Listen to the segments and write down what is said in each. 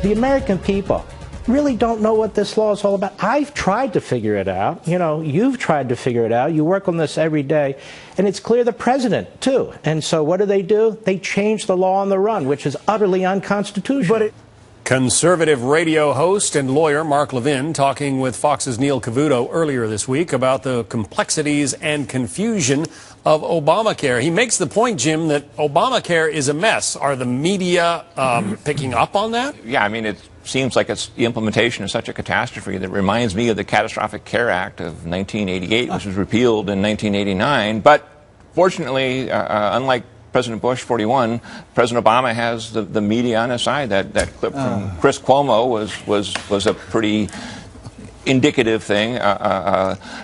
The American people really don't know what this law is all about. I've tried to figure it out. You know, you've tried to figure it out. You work on this every day. And it's clear the president, too. And so what do? They change the law on the run, which is utterly unconstitutional. Conservative radio host and lawyer Mark Levin talking with Fox's Neil Cavuto earlier this week about the complexities and confusion of Obamacare. He makes the point, Jim, that Obamacare is a mess. Are the media picking up on that? Yeah, I mean, it seems like the implementation is such a catastrophe that reminds me of the Catastrophic Care Act of 1988, which was repealed in 1989. But fortunately, unlike President Bush, 41, President Obama has the media on his side. That clip from Chris Cuomo was a pretty indicative thing.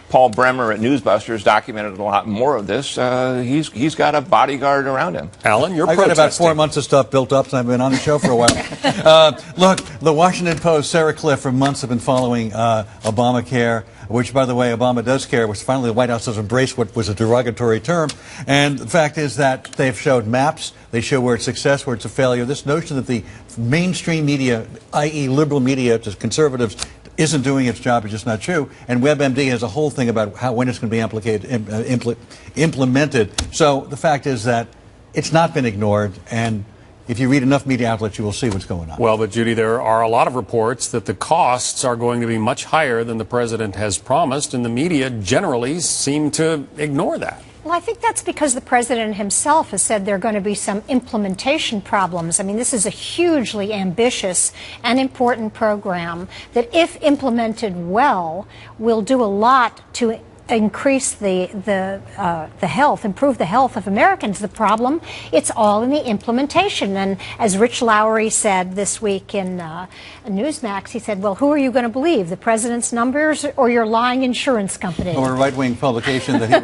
Paul Bremer at Newsbusters documented a lot more of this. He's got a bodyguard around him. Alan, you're I've got about 4 months of stuff built up since I've been on the show for a while. Look, the Washington Post, Sarah Cliff, for months have been following Obamacare, which, by the way, Obama does care, which finally the White House has embraced what was a derogatory term. And the fact is that they've showed maps. They show where it's success, where it's a failure. This notion that the mainstream media, i.e. liberal media to conservatives, isn't doing its job is just not true. And WebMD has a whole thing about when it's going to be implemented. So the fact is that it's not been ignored, and if you read enough media outlets, you will see what's going on. Well, but Judy, there are a lot of reports that the costs are going to be much higher than the president has promised, and the media generally seem to ignore that. Well, I think that's because the president himself has said there are going to be some implementation problems. I mean, this is a hugely ambitious and important program that, if implemented well, will do a lot to increase the health, improve the health of Americans. The problem, it's all in the implementation. And as Rich Lowry said this week in Newsmax, he said, well, who are you going to believe, the president's numbers or your lying insurance company? Or a right-wing publication that he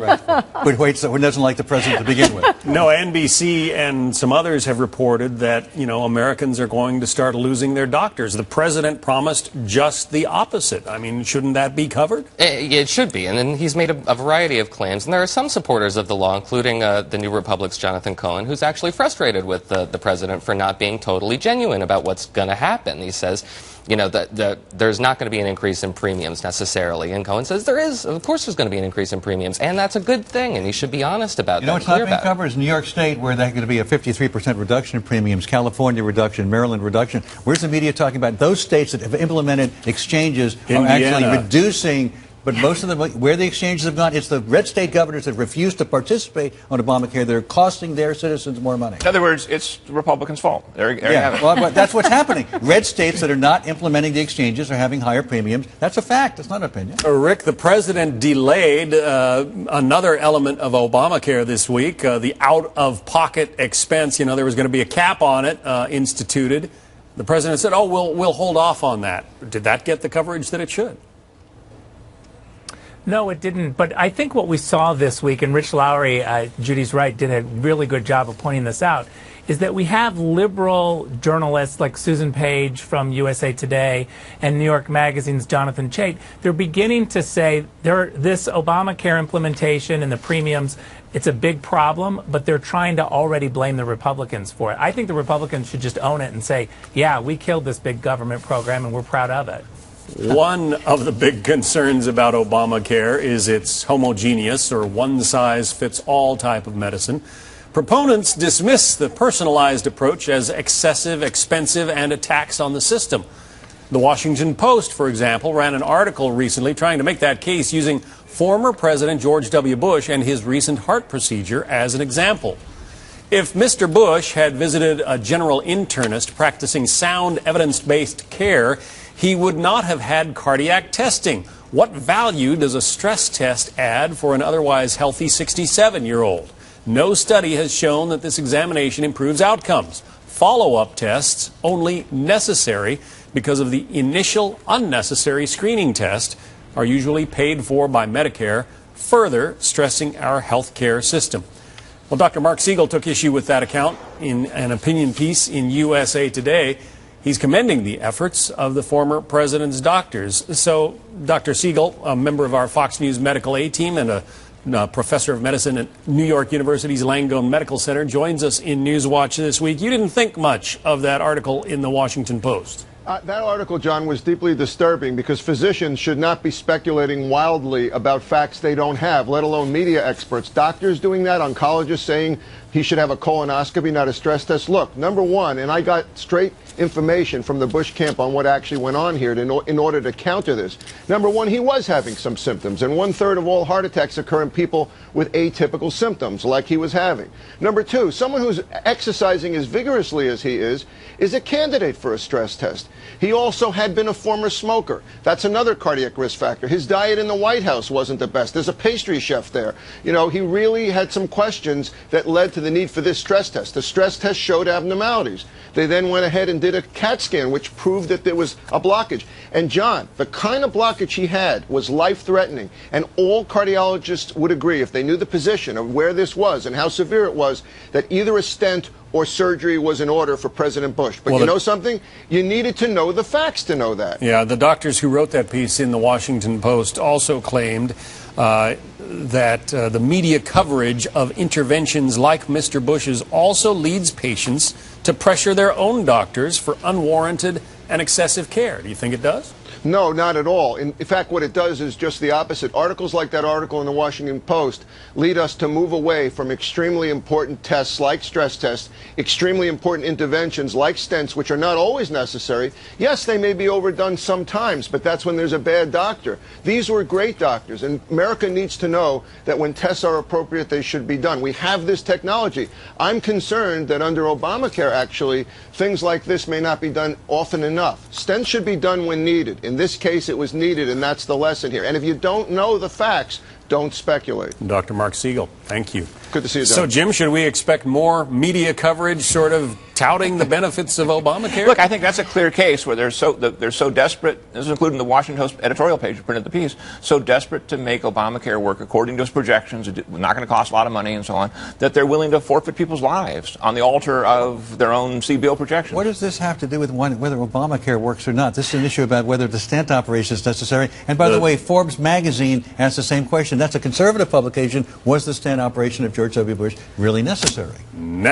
writes who doesn't like the president to begin with. No, NBC and some others have reported that, you know, Americans are going to start losing their doctors. The president promised just the opposite. I mean, shouldn't that be covered? It should be. And then he's made a variety of claims, and there are some supporters of the law, including the New Republic's Jonathan Cohen, who's actually frustrated with the president for not being totally genuine about what's going to happen. He says, you know, that there's not going to be an increase in premiums necessarily, and Cohen says there is. Of course there's going to be an increase in premiums, and that's a good thing, and he should be honest about that. You know what's not being covered is New York State, where there's going to be a 53% reduction in premiums, California reduction, Maryland reduction. Where's the media talking about those states that have implemented exchanges are actually reducing? But most of them, where the exchanges have gone, it's the red state governors that refuse to participate on Obamacare that are costing their citizens more money. In other words, it's the Republicans' fault. There you have it. Well, that's what's happening. Red states that are not implementing the exchanges are having higher premiums. That's a fact. It's not an opinion. Rick, the president delayed another element of Obamacare this week, the out-of-pocket expense. You know, there was going to be a cap on it instituted. The president said, oh, we'll hold off on that. Did that get the coverage that it should? No, it didn't. But I think what we saw this week, and Rich Lowry, Judy's right, did a really good job of pointing this out, is that we have liberal journalists like Susan Page from USA Today and New York Magazine's Jonathan Chait. They're beginning to say this Obamacare implementation and the premiums, it's a big problem, but they're trying to already blame the Republicans for it. I think the Republicans should just own it and say, yeah, we killed this big government program and we're proud of it. One of the big concerns about Obamacare is its homogeneous or one-size-fits-all type of medicine. Proponents dismiss the personalized approach as excessive, expensive, and a tax on the system. The Washington Post, for example, ran an article recently trying to make that case using former President George W. Bush and his recent heart procedure as an example. If Mr. Bush had visited a general internist practicing sound evidence-based care, he would not have had cardiac testing. What value does a stress test add for an otherwise healthy 67-year-old? No study has shown that this examination improves outcomes. Follow-up tests only necessary because of the initial unnecessary screening test are usually paid for by Medicare, further stressing our health care system. Well, Dr. Mark Siegel took issue with that account in an opinion piece in USA Today. He's commending the efforts of the former president's doctors. So, Dr. Siegel, a member of our Fox News Medical A team and a professor of medicine at New York University's Langone Medical Center, joins us in Newswatch this week. You didn't think much of that article in the Washington Post. That article, John, was deeply disturbing because physicians should not be speculating wildly about facts they don't have, let alone media experts. Doctors doing that, oncologists saying he should have a colonoscopy, not a stress test. Look, number one, and I got straight information from the Bush camp on what actually went on here in order to counter this. Number one, he was having some symptoms, and 1/3 of all heart attacks occur in people with atypical symptoms, like he was having. Number two, someone who's exercising as vigorously as he is a candidate for a stress test. He also had been a former smoker. That's another cardiac risk factor. His diet in the White House wasn't the best. There's a pastry chef there. You know, he really had some questions that led to the need for this stress test. The stress test showed abnormalities. They then went ahead and did a CAT scan, which proved that there was a blockage. And John, the kind of blockage he had was life-threatening. And all cardiologists would agree, if they knew the position of where this was and how severe it was, that either a stent or surgery was in order for President Bush. But you know something? You needed to know the facts to know that. Yeah, the doctors who wrote that piece in the Washington Post also claimed that the media coverage of interventions like Mr. Bush's also leads patients to pressure their own doctors for unwarranted and excessive care. Do you think it does? No, not at all. In fact, what it does is just the opposite. Articles like that article in the Washington Post lead us to move away from extremely important tests like stress tests, extremely important interventions like stents, which are not always necessary. Yes, they may be overdone sometimes, but that's when there's a bad doctor. These were great doctors, and America needs to know that when tests are appropriate, they should be done. We have this technology. I'm concerned that under Obamacare, actually, things like this may not be done often enough. Stents should be done when needed. In this case, it was needed, and that's the lesson here. And if you don't know the facts, don't speculate. Dr. Mark Siegel, thank you. Good to see you, John. So, Jim, should we expect more media coverage sort of touting the benefits of Obamacare? Look, I think that's a clear case where they're so desperate, this is including the Washington Post editorial page who printed the piece, so desperate to make Obamacare work according to its projections, it's not going to cost a lot of money and so on, that they're willing to forfeit people's lives on the altar of their own CBO projections. What does this have to do with whether Obamacare works or not? This is an issue about whether the stent operation is necessary. And by the way, Forbes magazine asked the same question. That's a conservative publication. Was the stent operation of George W. Bush really necessary? Next.